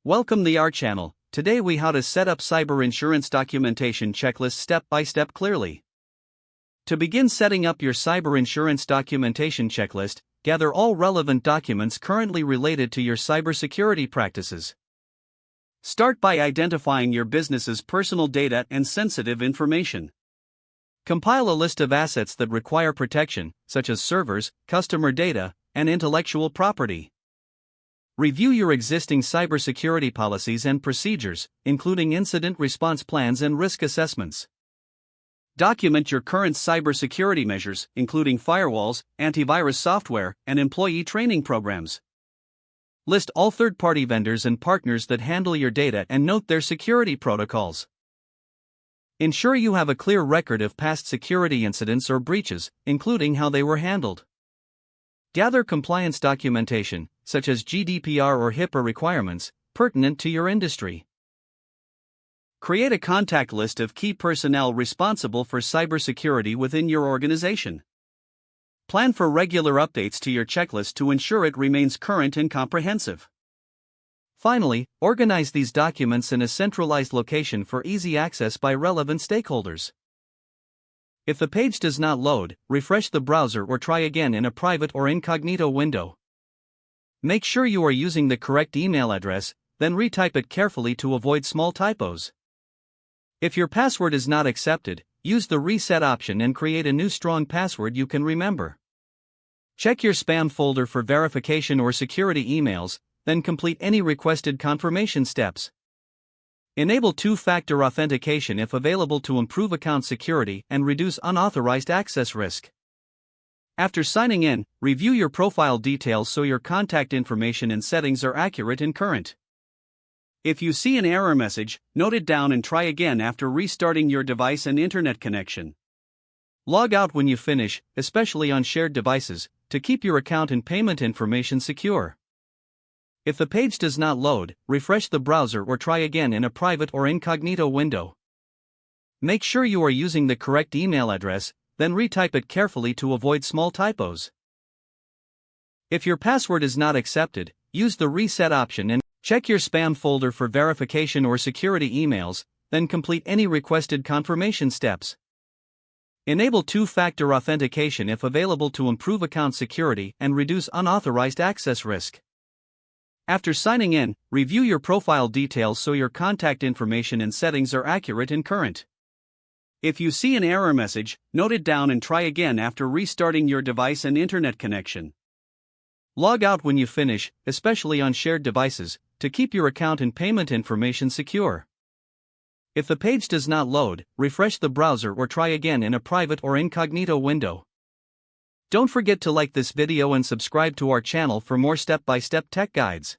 Welcome to our channel. Today we how to set up cyber insurance documentation checklist step by step clearly. To begin setting up your cyber insurance documentation checklist, gather all relevant documents currently related to your cybersecurity practices. Start by identifying your business's personal data and sensitive information. Compile a list of assets that require protection, such as servers, customer data, and intellectual property. Review your existing cybersecurity policies and procedures, including incident response plans and risk assessments. Document your current cybersecurity measures, including firewalls, antivirus software, and employee training programs. List all third-party vendors and partners that handle your data and note their security protocols. Ensure you have a clear record of past security incidents or breaches, including how they were handled. Gather compliance documentation, such as GDPR or HIPAA requirements, pertinent to your industry. Create a contact list of key personnel responsible for cybersecurity within your organization. Plan for regular updates to your checklist to ensure it remains current and comprehensive. Finally, organize these documents in a centralized location for easy access by relevant stakeholders. If the page does not load, refresh the browser or try again in a private or incognito window. Make sure you are using the correct email address, then retype it carefully to avoid small typos. If your password is not accepted, use the reset option and create a new strong password you can remember. Check your spam folder for verification or security emails, then complete any requested confirmation steps. Enable two-factor authentication if available to improve account security and reduce unauthorized access risk. After signing in, review your profile details so your contact information and settings are accurate and current. If you see an error message, note it down and try again after restarting your device and internet connection. Log out when you finish, especially on shared devices, to keep your account and payment information secure. If the page does not load, refresh the browser or try again in a private or incognito window. Make sure you are using the correct email address, then retype it carefully to avoid small typos. If your password is not accepted, use the reset option and check your spam folder for verification or security emails, then complete any requested confirmation steps. Enable two-factor authentication if available to improve account security and reduce unauthorized access risk. After signing in, review your profile details so your contact information and settings are accurate and current. If you see an error message, note it down and try again after restarting your device and internet connection. Log out when you finish, especially on shared devices, to keep your account and payment information secure. If the page does not load, refresh the browser or try again in a private or incognito window. Don't forget to like this video and subscribe to our channel for more step-by-step tech guides.